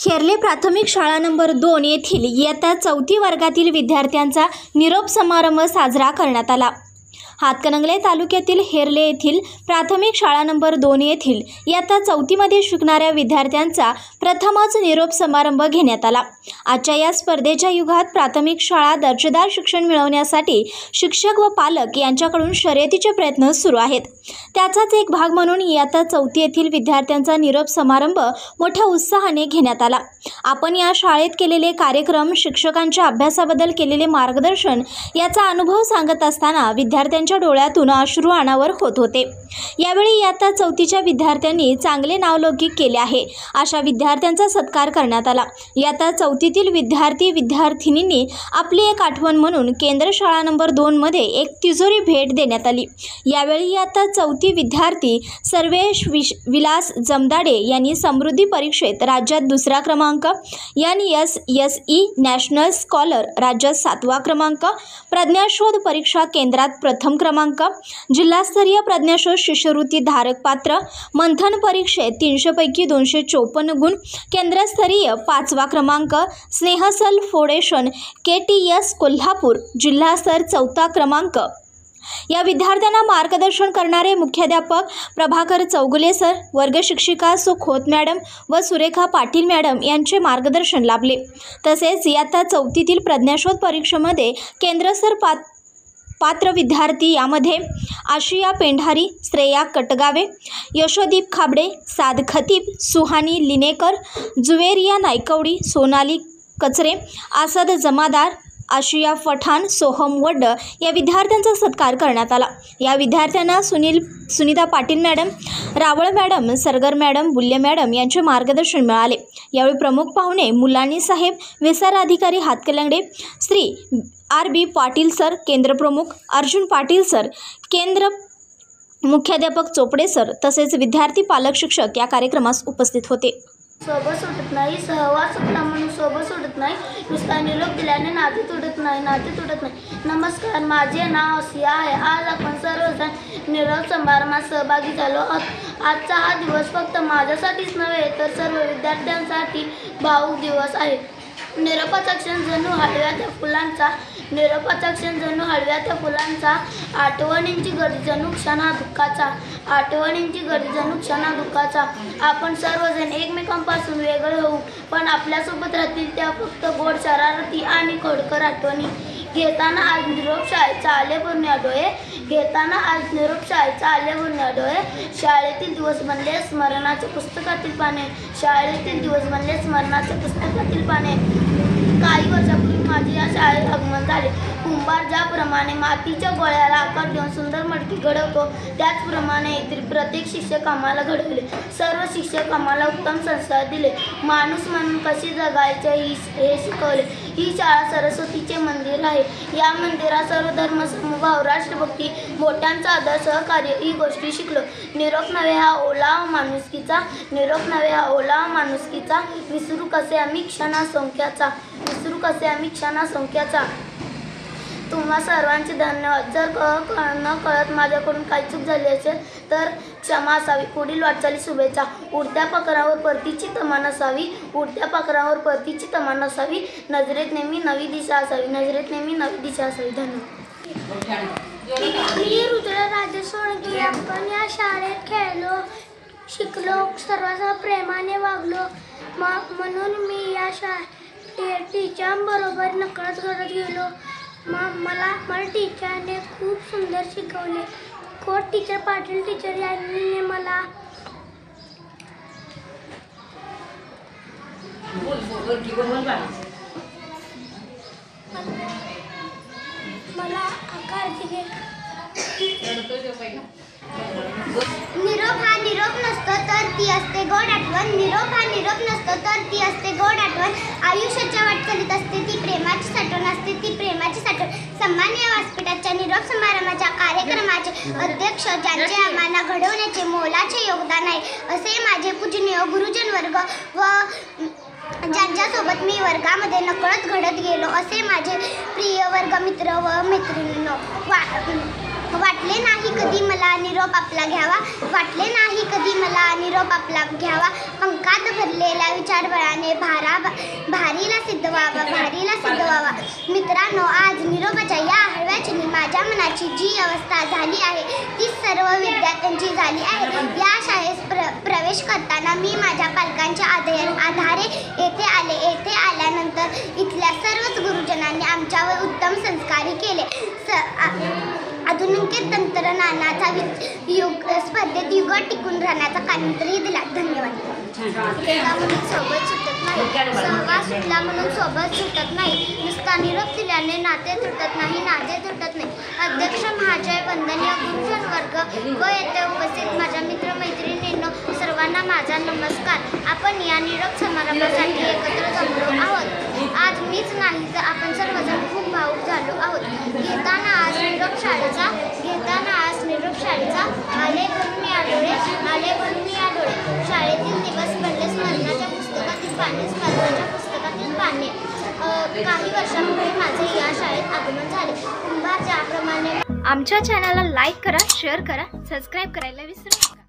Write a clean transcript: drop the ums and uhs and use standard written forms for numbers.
खेरले प्राथमिक शाळा नंबर 2 येथील इयत्ता 4थी वर्गातील विद्यार्थ्यांचा निरोप समारंभ साजरा करण्यात आला। हातकणंगले तालुक्यातील हेरले येथील प्राथमिक शाळा नंबर 2 येथील इयत्ता 4थी मध्ये शिकणाऱ्या विद्यार्थ्यांचा प्रथमच निरोप समारंभ घेण्यात आला। आजच्या या स्पर्धेच्या युगात प्राथमिक शाळा दर्जेदार शिक्षण मिळवण्यासाठी शिक्षक व पालक यांच्याकडून शर्यतीचे प्रयत्न सुरू आहेत। त्याचाच एक भाग म्हणून इयत्ता 4थी येथील विद्यार्थ्यांचा निरोप समारंभ मोठ्या उत्साहाने घेण्यात आला। आपण या शाळेत केलेले कार्यक्रम, शिक्षकांच्या अभ्यासाबद्दल केलेले मार्गदर्शन याचा अनुभव सांगत असताना विद्यार्थ्यांच्या डोळ्यातून अश्रू अनावर होत होते। यावेळी इयत्ता 4थीच्या विद्यार्थ्यांनी चांगले नावलौकिक केले आहे, अशा विद्यार्थ्यांचा सत्कार करण्यात आला। इयत्ता 4थीतील विद्यार्थी-विद्यार्थिनींनी आपली एक आठवण म्हणून केंद्र शाळा नंबर 2 मध्ये एक तिजोरी भेट देण्यात आली। यावेळी इयत्ता 4थी विद्यार्थी सर्वेश विलास जमदाडे यांनी समृद्धी परीक्षेत राज्यात 2रा क्रमांक, NSSE नॅशनल स्कॉलर राज्यात 7वा क्रमांक, प्रज्ञाशोध परीक्षा केंद्रात प्रथम क्रमांक, जिल्हास्तरीय प्रज्ञाशोध शिष्यवृत्ती धारक पात्र, मंथन परीक्षेत 300 पैकी 254 गुण, केंद्रस्तरीय 5वा क्रमांक, स्नेहसल फाउंडेशन KTS कोल्हापूर जिल्हास्तर 4था क्रमांक। या विद्यार्थ्यांना मार्गदर्शन करणारे मुख्याध्यापक प्रभाकर चौगुले सर, वर्ग शिक्षिका सो खोत मॅडम व सुरेखा पाटील मॅडम यांचे मार्गदर्शन लाभले। तसेच इयत्ता 4थीतील प्रज्ञाशोध परीक्षेमध्ये केंद्रस्तर पात्र विद्यार्थी यामध्ये आशिया पेंढारी, श्रेया कटगावे, यशोदीप खाबडे, साद खतीब, सुहानी लिनेकर, जुवेरिया नायकवडी, सोनाली कचरे, आसद जमादार, आशिया पठाण, सोहम वड्ड या विद्यार्थ्यांचा सत्कार करण्यात आला। या विद्यार्थ्यांना Sunita Patil madam, Rawal madam, Sargar madam, Bulle madam यांचे मार्गदर्शन मिळाले। यावेळी प्रमुख पाहुणे मुलानी साहेब, विस्तार अधिकारी हातकणंगले श्री RB पाटील सर, केंद्र प्रमुख अर्जुन पाटील सर, केंद्र मुख्याध्यापक चोपडे सर तसेच विद्यार्थी, पालक, शिक्षक या कार्यक्रमास उपस्थित होते। सोबत सुटत नाही, सहवास सुटला म्हणून सोबत सुटत नाही, नुसता निरोप दिल्याने नाते तुटत नाही। नमस्कार, माझे नाव आसिया आहे। आज आपण सर्वजण निरोप समारंभात सहभागी झालो आहोत। आजचा हा दिवस फक्त माझ्यासाठीच नव्हे तर सर्व विद्यार्थ्यांसाठी भावूक दिवस आहे। निरोपाचा क्षण जणू हळव्या त्या फुलांचा, आठवणींची गर्दी जणू क्षणा दुःखाचा। आपण सर्वजण एकमेकांपासून वेगळे होऊ, पण आपल्यासोबत राहतील त्या फक्त गोड शरारती आणि खोडकर आठवणी। घेताना आज निरोप शाळेचा आले पूर्ण डोळे, शाळेतील दिवस बनले स्मरणाच्या पुस्तकातील पाने। काही वर्षापूर्वी माझे या शाळेत आगमन झाले। कुंभार ज्याप्रमाणे मातीच्या गोळ्याला आकार देऊन सुंदर मडकी घडवतो, त्याचप्रमाणे येथील प्रत्येक शिक्षक आम्हाला घडवले। सर्व शिक्षक आम्हाला उत्तम संस्कार दिले, माणूस म्हणून कसे जगायचे हे शिकवले। ही शाळा सरस्वतीचे मंदिर आहे। या मंदिरात सर्व धर्म, समभाव, राष्ट्रभक्ती, मोठ्यांचा आदर, सहकार्य ही गोष्टी शिकलो। निरोप नव्हे हा ओलावा माणुसकीचा, विसरू कसे आम्ही क्षणासंख्याचा। तुम्हा सर्वांचे धन्यवाद। जर न कळत माझ्याकडून काही चूक झाली असेल तर क्षमा असावी। पुढील वाटचाली शुभेच्छा। उडत्या पाखरावर परतीची तमान असावी, नजरेत नेहमी नवी दिशा असावी। धन्यवाद। मी रुद्र राजेश सोळंकी। आपण या शाळेत खेळलो, शिकलो, सर्वांसह प्रेमाने वागलो, म्हणून मी या टीचरांबरोबर नकळत घडत गेलो। मला टीचरने खूप सुंदर शिकवले। खोत टीचर, पाटील टीचर यांनी मला आकार दिले। निरोप हा निरोप नसतो तर ती असते गोड आठवण। आयुष्याच्या वाटचालीत असते ती प्रेमाची साठवण। सन्मान या व्यासपीठाच्या निरोप समारंभाच्या कार्यक्रमाचे अध्यक्ष, ज्यांचे आम्हाला घडवण्याचे मोलाचे योगदान आहे, असे माझे पूजनीय गुरुजन वर्ग व ज्यांच्यासोबत मी वर्गामध्ये नकळत घडत गेलो, असे माझे प्रिय वर्गमित्र व मैत्रिणींनो। वाटले नाही कधी कधी मला निरोप आपला घ्यावा, वाटले नाही कधी मला निरोप आपला घ्यावा. पंखात भरलेल्या विचारबळाने भारीला सिद्ध व्हावा. मित्रांनो, आज निरोपाच्या या हळव्या क्षणी माझ्या मनाची जी अवस्था झाली आहे ती सर्व विद्यार्थ्यांची झाली आहे. या शाळेस प्रवेश करताना मी माझ्या पालकांच्या आधारे येथे आले. येथे आल्यानंतर इथल्या सर्वच गुरुजनांनी आमच्यावर उत्तम संस्कारही केले. आधुनिक तंत्रज्ञानाचा स्पर्धेत युग टिकून राहण्याचा कारणही दिला. धन्यवाद. सोबत सुटत नाही, सहवास सुटला म्हणून सोबत सुटत नाही. नुसता निरोप दिल्याने नाते तुटत नाही. अध्यक्ष महाजय, वंदनीय गुरुजन वर्ग व येथे उपस्थित माझ्या मित्रमैत्रिणींनो, सर्वांना माझा नमस्कार. आपण या निरोप समारंभासाठी एकत्र जमलो आहोत. आज मीच नाही तर आपण सर्वजण खूप भावुक झालो आहोत. घेताना आज निरोप शाळेचा आले भरून या डोळे. शाळेतील दिवस पडले स्मरणाच्या पुस्तकातील पाने. काही वर्षांपूर्वी माझे या शाळेत आगमन झाले. कुंभार ज्याप्रमाणे आमच्या चॅनलला लाईक करा, शेअर करा, सबस्क्राईब करायला विसरू नका.